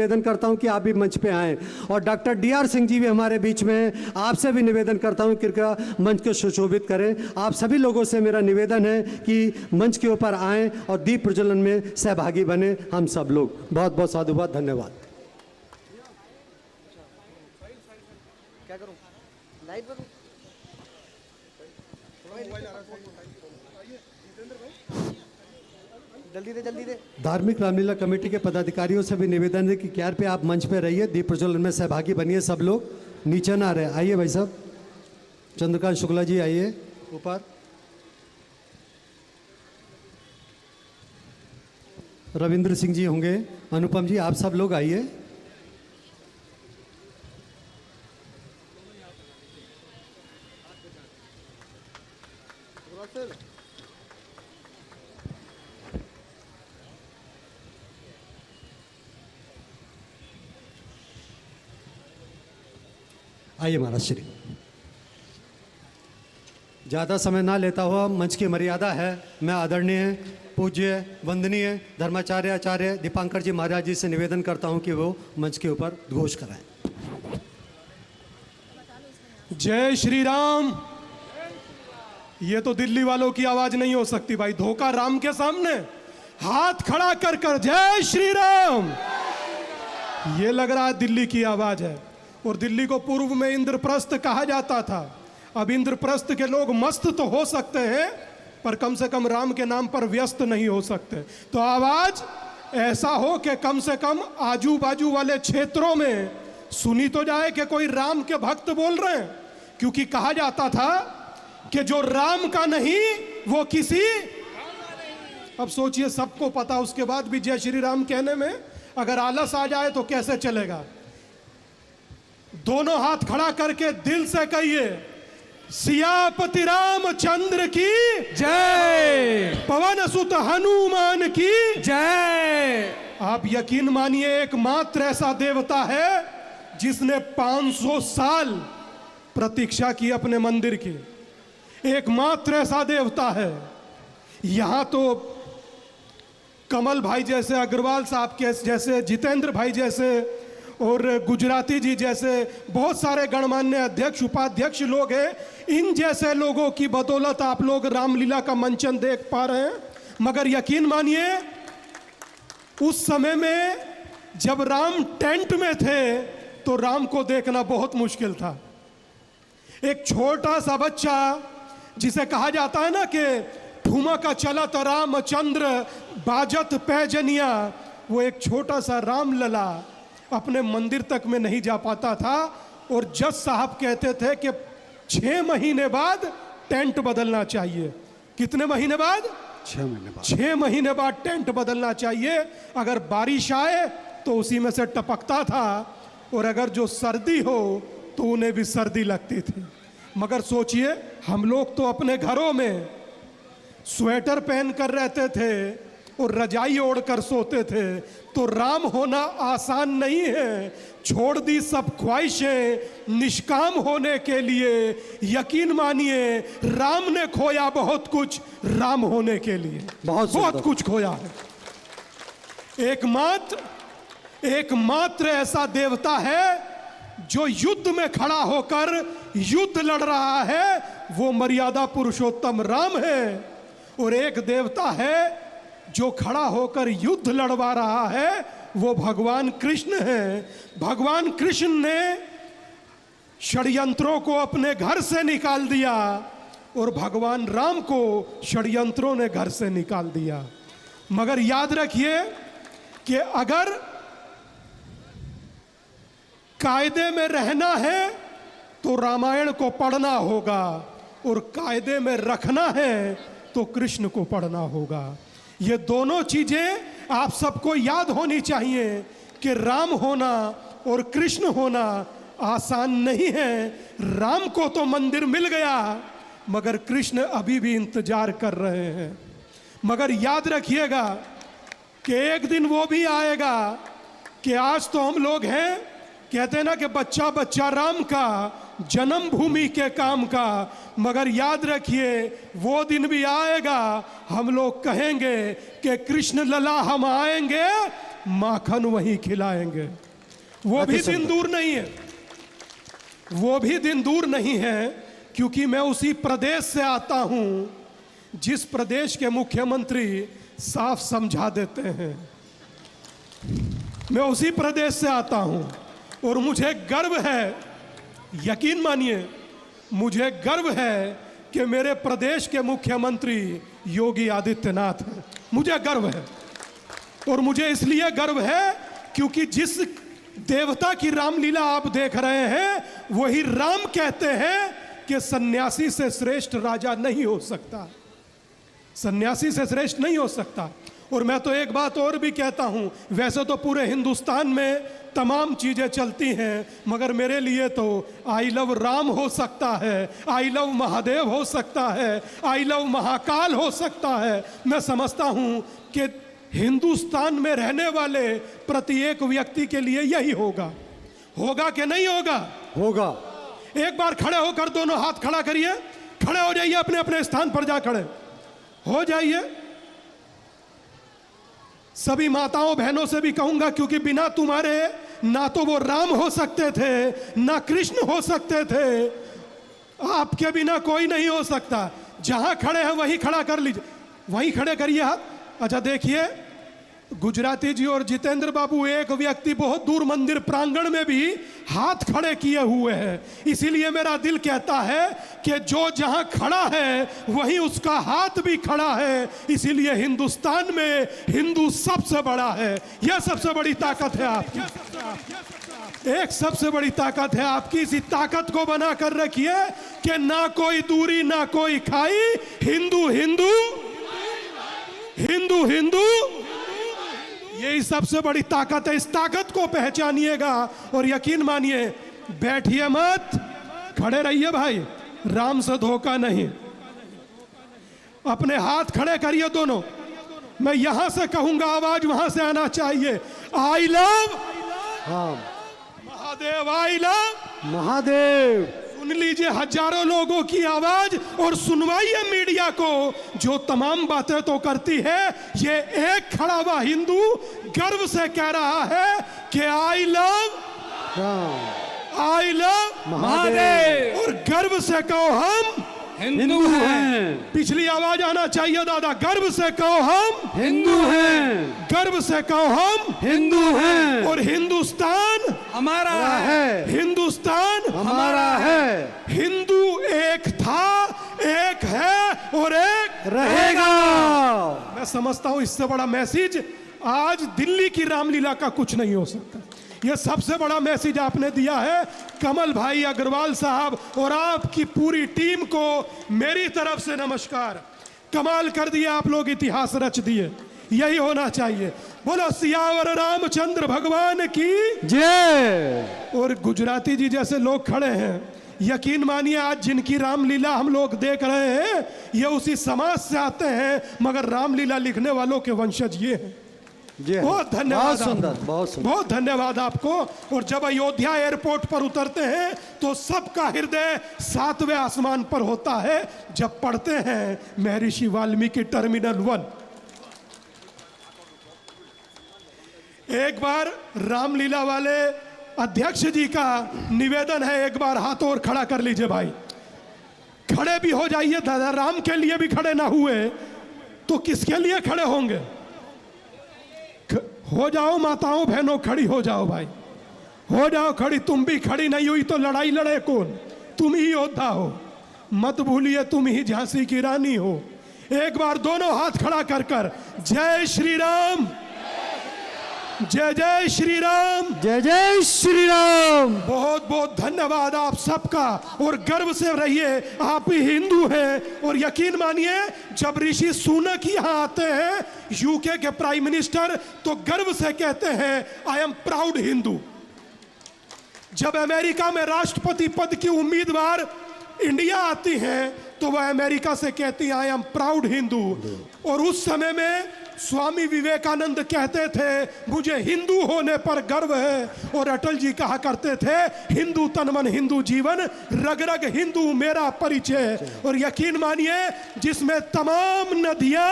निवेदन करता हूं कि आप भी मंच पे आएं और डॉक्टर डीआर सिंह जी भी हमारे बीच में हैं। आपसे भी निवेदन करता हूं कृपया मंच को सुशोभित करें। आप सभी लोगों से मेरा निवेदन है कि मंच के ऊपर आएं और दीप प्रज्वलन में सहभागी बने हम सब लोग। बहुत बहुत साधुवाद, धन्यवाद। क्या करूं? लाइव करूं? जल्दी दे। धार्मिक रामलीला कमेटी के पदाधिकारियों से भी निवेदन है कि क्या पे आप मंच पे रहिए, दीप प्रज्वलन में सहभागी बनिए। सब लोग नीचे ना रहे। आइए भाई साहब, चंद्रकांत शुक्ला जी आइए ऊपर। रविंद्र सिंह जी होंगे। अनुपम जी, आप सब लोग आइए। आइए महाराज श्री। ज़्यादा समय ना लेता हुआ, मंच की मर्यादा है, मैं आदरणीय पूज्य वंदनीय धर्माचार्य आचार्य दीपांकर जी महाराज जी से निवेदन करता हूं कि वो मंच के ऊपर घोष कराएं। जय श्री राम। ये तो दिल्ली वालों की आवाज नहीं हो सकती भाई। धोखा राम के सामने हाथ खड़ा कर कर जय श्री राम, ये लग रहा है दिल्ली की आवाज है। और दिल्ली को पूर्व में इंद्रप्रस्थ कहा जाता था। अब इंद्रप्रस्थ के लोग मस्त तो हो सकते हैं, पर कम से कम राम के नाम पर व्यस्त नहीं हो सकते। तो आवाज ऐसा हो कि कम से कम आजू बाजू वाले क्षेत्रों में सुनी तो जाए कि कोई राम के भक्त बोल रहे हैं। क्योंकि कहा जाता था कि जो राम का नहीं वो किसी। अब सोचिए, सबको पता, उसके बाद भी जय श्री राम कहने में अगर आलस आ जाए तो कैसे चलेगा। दोनों हाथ खड़ा करके दिल से कहिए, सियापति रामचंद्र की जय, पवन सुत हनुमान की जय। आप यकीन मानिए, एकमात्र ऐसा देवता है जिसने 500 साल प्रतीक्षा की अपने मंदिर की। एकमात्र ऐसा देवता है। यहां तो कमल भाई जैसे, अग्रवाल साहब के जैसे, जितेंद्र भाई जैसे और गुजराती जी जैसे बहुत सारे गणमान्य अध्यक्ष उपाध्यक्ष लोग हैं। इन जैसे लोगों की बदौलत आप लोग रामलीला का मंचन देख पा रहे हैं। मगर यकीन मानिए, उस समय में जब राम टेंट में थे तो राम को देखना बहुत मुश्किल था। एक छोटा सा बच्चा, जिसे कहा जाता है ना कि ठुमक चलत रामचंद्र बाजत पैजनिया, वो एक छोटा सा रामलला अपने मंदिर तक में नहीं जा पाता था। और जज साहब कहते थे कि 6 महीने बाद टेंट बदलना चाहिए। कितने महीने बाद? 6 महीने बाद। 6 महीने बाद टेंट बदलना चाहिए। अगर बारिश आए तो उसी में से टपकता था, और अगर जो सर्दी हो तो उन्हें भी सर्दी लगती थी। मगर सोचिए, हम लोग तो अपने घरों में स्वेटर पहन कर रहते थे और रजाई ओढ़ कर सोते थे। तो राम होना आसान नहीं है। छोड़ दी सब ख्वाहिशें निष्काम होने के लिए। यकीन मानिए, राम ने खोया बहुत कुछ राम होने के लिए। बहुत कुछ खोया है। एकमात्र ऐसा देवता है जो युद्ध में खड़ा होकर युद्ध लड़ रहा है, वो मर्यादा पुरुषोत्तम राम है। और एक देवता है जो खड़ा होकर युद्ध लड़वा रहा है, वो भगवान कृष्ण है। भगवान कृष्ण ने षड्यंत्रों को अपने घर से निकाल दिया और भगवान राम को षड्यंत्रों ने घर से निकाल दिया। मगर याद रखिए कि अगर कायदे में रहना है तो रामायण को पढ़ना होगा, और कायदे में रखना है तो कृष्ण को पढ़ना होगा। ये दोनों चीजें आप सबको याद होनी चाहिए कि राम होना और कृष्ण होना आसान नहीं है। राम को तो मंदिर मिल गया, मगर कृष्ण अभी भी इंतजार कर रहे हैं। मगर याद रखिएगा कि एक दिन वो भी आएगा कि आज तो हम लोग हैं, कहते हैं ना कि बच्चा बच्चा राम का, जन्मभूमि के काम का। मगर याद रखिए, वो दिन भी आएगा, हम लोग कहेंगे कि कृष्ण लला हम आएंगे माखन वहीं खिलाएंगे। वो भी दिन दूर नहीं है, वो भी दिन दूर नहीं है, क्योंकि मैं उसी प्रदेश से आता हूं जिस प्रदेश के मुख्यमंत्री साफ समझा देते हैं। मैं उसी प्रदेश से आता हूं और मुझे गर्व है, यकीन मानिए मुझे गर्व है कि मेरे प्रदेश के मुख्यमंत्री योगी आदित्यनाथ हैं। मुझे गर्व है, और मुझे इसलिए गर्व है क्योंकि जिस देवता की रामलीला आप देख रहे हैं, वही राम कहते हैं कि सन्यासी से श्रेष्ठ राजा नहीं हो सकता, सन्यासी से श्रेष्ठ नहीं हो सकता। और मैं तो एक बात और भी कहता हूं, वैसे तो पूरे हिंदुस्तान में तमाम चीजें चलती हैं, मगर मेरे लिए तो आई लव राम हो सकता है, आई लव महादेव हो सकता है, आई लव महाकाल हो सकता है। मैं समझता हूं कि हिंदुस्तान में रहने वाले प्रत्येक व्यक्ति के लिए यही होगा। होगा कि नहीं होगा? होगा। एक बार खड़े होकर दोनों हाथ खड़ा करिए, खड़े हो जाइए, अपने अपने स्थान पर जा खड़े हो जाइए। सभी माताओं बहनों से भी कहूंगा, क्योंकि बिना तुम्हारे ना तो वो राम हो सकते थे, ना कृष्ण हो सकते थे, आपके बिना कोई नहीं हो सकता। जहां खड़े हैं वहीं खड़ा कर लीजिए, वहीं खड़े करिए हाथ। अच्छा देखिए, गुजराती जी और जितेंद्र बाबू, एक व्यक्ति बहुत दूर मंदिर प्रांगण में भी हाथ खड़े किए हुए हैं। इसीलिए मेरा दिल कहता है कि जो जहां खड़ा है वहीं उसका हाथ भी खड़ा है। इसीलिए हिंदुस्तान में हिंदू सबसे बड़ा है। यह सबसे बड़ी ताकत है आपकी, एक सबसे बड़ी ताकत है आपकी। इसी ताकत को बना कर रखिए कि ना कोई दूरी ना कोई खाई, हिंदू हिंदू हिंदू हिंदू, यही सबसे बड़ी ताकत है। इस ताकत को पहचानिएगा और यकीन मानिए, बैठिए मत, खड़े रहिए भाई, राम से धोखा नहीं। अपने हाथ खड़े करिए दोनों। मैं यहां से कहूंगा, आवाज वहां से आना चाहिए। I love Mahadev, I love Mahadev. सुन लीजिए हजारों लोगों की आवाज और सुनवाइए मीडिया को, जो तमाम बातें तो करती है। ये एक खड़ा हुआ हिंदू गर्व से कह रहा है कि I love Ram, I love Mahadev, और गर्व से कहो हम हिंदू हैं, पिछली आवाज आना चाहिए दादा। गर्व से कहो हम हिंदू हैं, गर्व से कहो हम हिंदू हैं, और हिंदुस्तान हमारा है, हिंदुस्तान हमारा है, हिंदू एक था, एक है और एक रहेगा। मैं समझता हूं इससे बड़ा मैसेज आज दिल्ली की रामलीला का कुछ नहीं हो सकता। यह सबसे बड़ा मैसेज आपने दिया है। कमल भाई अग्रवाल साहब और आपकी पूरी टीम को मेरी तरफ से नमस्कार। कमाल कर दिया आप लोग, इतिहास रच दिए। यही होना चाहिए। बोलो सियावर रामचंद्र भगवान की जय। और गुजराती जी जैसे लोग खड़े हैं, यकीन मानिए आज जिनकी रामलीला हम लोग देख रहे हैं, ये उसी समाज से आते हैं, मगर रामलीला लिखने वालों के वंशज ये हैं। बहुत धन्यवाद, बहुत सुंदर, बहुत सुंदर, बहुत धन्यवाद आपको। और जब अयोध्या एयरपोर्ट पर उतरते हैं तो सबका हृदय 7वें आसमान पर होता है जब पढ़ते हैं महर्षि वाल्मीकि टर्मिनल 1। एक बार रामलीला वाले अध्यक्ष जी का निवेदन है, एक बार हाथ और खड़ा कर लीजिए भाई, खड़े भी हो जाइए दादा। राम के लिए भी खड़े ना हुए तो किसके लिए खड़े होंगे? हो जाओ माताओं बहनों, खड़ी हो जाओ भाई, हो जाओ खड़ी। तुम भी खड़ी नहीं हुई तो लड़ाई लड़े कौन? तुम ही योद्धा हो, मत भूलिए तुम ही झांसी की रानी हो। एक बार दोनों हाथ खड़ा कर कर जय श्री राम, जय जय श्री राम, जय जय श्री राम। बहुत बहुत धन्यवाद आप सबका। और गर्व से रहिए, आप ही हिंदू हैं। और यकीन मानिए जब ऋषि सुनक यहाँ आते हैं, यूके के प्राइम मिनिस्टर, तो गर्व से कहते हैं आई एम प्राउड हिंदू। जब अमेरिका में राष्ट्रपति पद की उम्मीदवार इंडिया आती हैं तो वह अमेरिका से कहती है आई एम प्राउड हिंदू। और उस समय में स्वामी विवेकानंद कहते थे मुझे हिंदू होने पर गर्व है, और अटल जी कहा करते थे हिंदू तन मन हिंदू जीवन, रग रग हिंदू मेरा परिचय। और यकीन मानिए जिसमें तमाम नदियां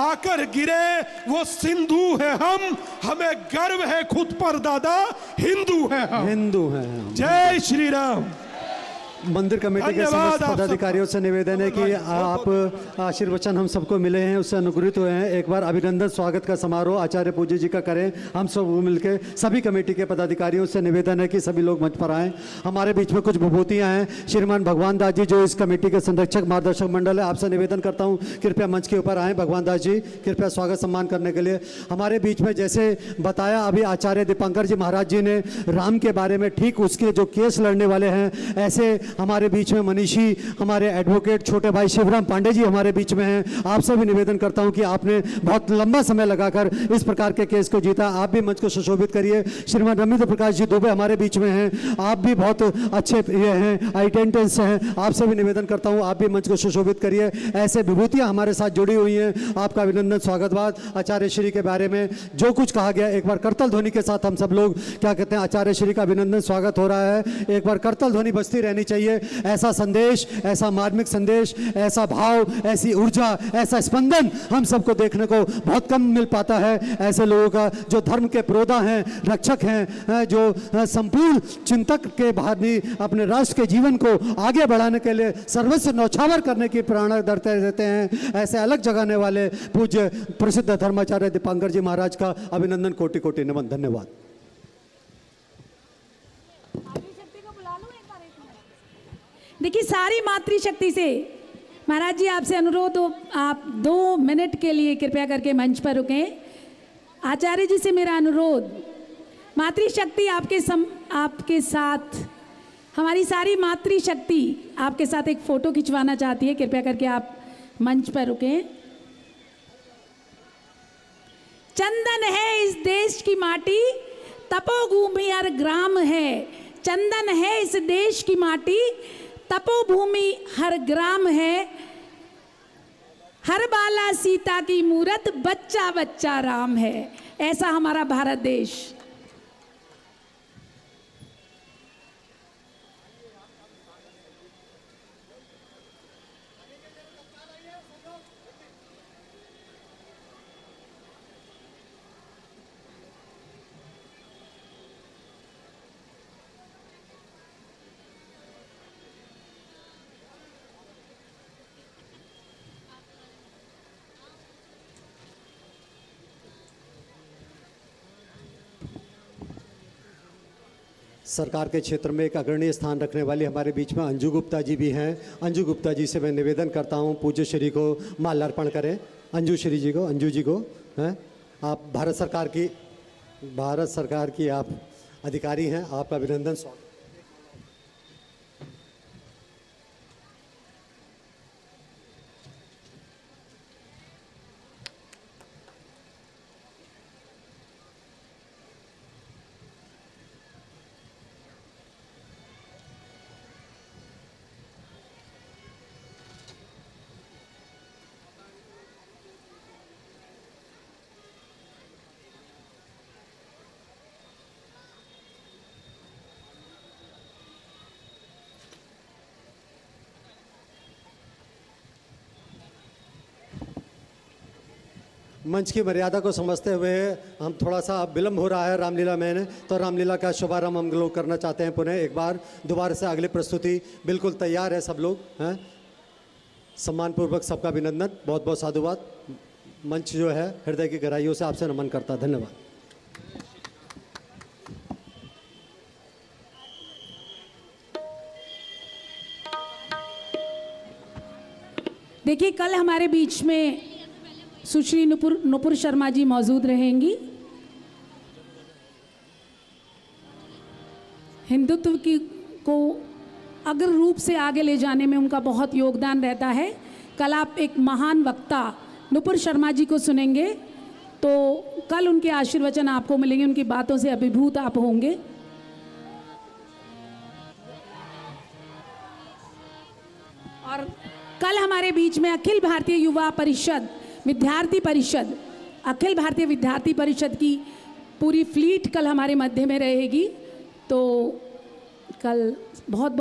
आकर गिरे वो सिंधु है हम, हमें गर्व है खुद पर दादा, हिंदू है हम। हिंदू हैं हम। जय श्री राम। मंदिर कमेटी के धन्यवाद समस्त आप पदाधिकारियों से निवेदन है कि आप आशीर्वचन हम सबको मिले हैं उससे अनुग्रहित हुए हैं, एक बार अभिनंदन स्वागत का समारोह आचार्य पूज्य जी का करें हम सब मिलकर। सभी कमेटी के पदाधिकारियों से निवेदन है कि सभी लोग मंच पर आएँ। हमारे बीच में कुछ विभूतियाँ हैं, श्रीमान भगवान दास जी जो इस कमेटी के संरक्षक मार्गदर्शक मंडल है, आपसे निवेदन करता हूँ कृपया मंच के ऊपर आएँ। भगवान दास जी कृपया स्वागत सम्मान करने के लिए। हमारे बीच में जैसे बताया अभी आचार्य दीपांकर जी महाराज जी ने राम के बारे में, ठीक उसके जो केस लड़ने वाले हैं, ऐसे हमारे बीच में मनीषी हमारे एडवोकेट छोटे भाई शिवराम पांडे जी हमारे बीच में हैं। आपसे भी निवेदन करता हूं कि आपने बहुत लंबा समय लगाकर इस प्रकार के केस को जीता, आप भी मंच को सुशोभित करिए। श्रीमान रविंद्र प्रकाश जी दुबे हमारे बीच में हैं, आप भी बहुत अच्छे ये हैं, अटेंडेंस हैं, आपसे भी निवेदन करता हूं आप भी मंच को सुशोभित करिए। ऐसे विभूतियां हमारे साथ जुड़ी हुई हैं, आपका अभिनंदन स्वागतवाद। आचार्य श्री के बारे में जो कुछ कहा गया एक बार करतल ध्वनि के साथ हम सब लोग क्या कहते हैं, आचार्य श्री का अभिनंदन स्वागत हो रहा है। एक बार करतल ध्वनि बजती रहनी चाहिए। ऐसा संदेश, ऐसा मार्मिक संदेश, ऐसा भाव, ऐसी ऊर्जा, ऐसा स्पंदन हम सबको देखने को बहुत कम मिल पाता है। ऐसे लोगों का जो धर्म के प्रोदा हैं, रक्षक हैं, जो संपूर्ण चिंतक के भावी अपने राष्ट्र के जीवन को आगे बढ़ाने के लिए सर्वस्व न्यौछावर करने की प्रेरणा देते हैं, ऐसे अलग जगाने वाले पूज्य प्रसिद्ध धर्माचार्य दीपांकर जी महाराज का अभिनंदन कोटि कोटि नमन। धन्यवाद। देखिए सारी मातृशक्ति से महाराज जी आपसे अनुरोध हो, आप 2 मिनट के लिए कृपया करके मंच पर रुकें। आचार्य जी से मेरा अनुरोध, मातृशक्ति आपके साथ, हमारी सारी मातृशक्ति आपके साथ एक फोटो खिंचवाना चाहती है, कृपया करके आप मंच पर रुकें। चंदन है इस देश की माटी, तपोभूमि हर ग्राम है। चंदन है इस देश की माटी, तपोभूमि हर ग्राम है। हर बाला सीता की मूरत, बच्चा बच्चा राम है। ऐसा हमारा भारत देश। सरकार के क्षेत्र में एक अग्रणी स्थान रखने वाली हमारे बीच में अंजू गुप्ता जी भी हैं। अंजू गुप्ता जी से मैं निवेदन करता हूं पूज्य श्री को माल्यार्पण करें। अंजू श्री जी को, अंजू जी को हैं, आप भारत सरकार की आप अधिकारी हैं, आपका अभिनंदन स्वागत। मंच की मर्यादा को समझते हुए हम थोड़ा सा विलम्ब हो रहा है रामलीला में, तो रामलीला का शुभारंभ हम लोग करना चाहते हैं पुनः एक बार दोबारा से। अगली प्रस्तुति बिल्कुल तैयार है, सब लोग हैं। सम्मानपूर्वक सबका अभिनंदन, बहुत बहुत साधुवाद। मंच जो है हृदय की गहराइयों से आपसे नमन करता, धन्यवाद। देखिए कल हमारे बीच में सुश्री नुपुर शर्मा जी मौजूद रहेंगी। हिंदुत्व को अग्र रूप से आगे ले जाने में उनका बहुत योगदान रहता है। कल आप एक महान वक्ता नुपुर शर्मा जी को सुनेंगे, तो कल उनके आशीर्वचन आपको मिलेंगे, उनकी बातों से अभिभूत आप होंगे। और कल हमारे बीच में अखिल भारतीय युवा परिषद, विद्यार्थी परिषद अखिल भारतीय विद्यार्थी परिषद की पूरी फ्लीट कल हमारे मध्य में रहेगी। तो कल बहुत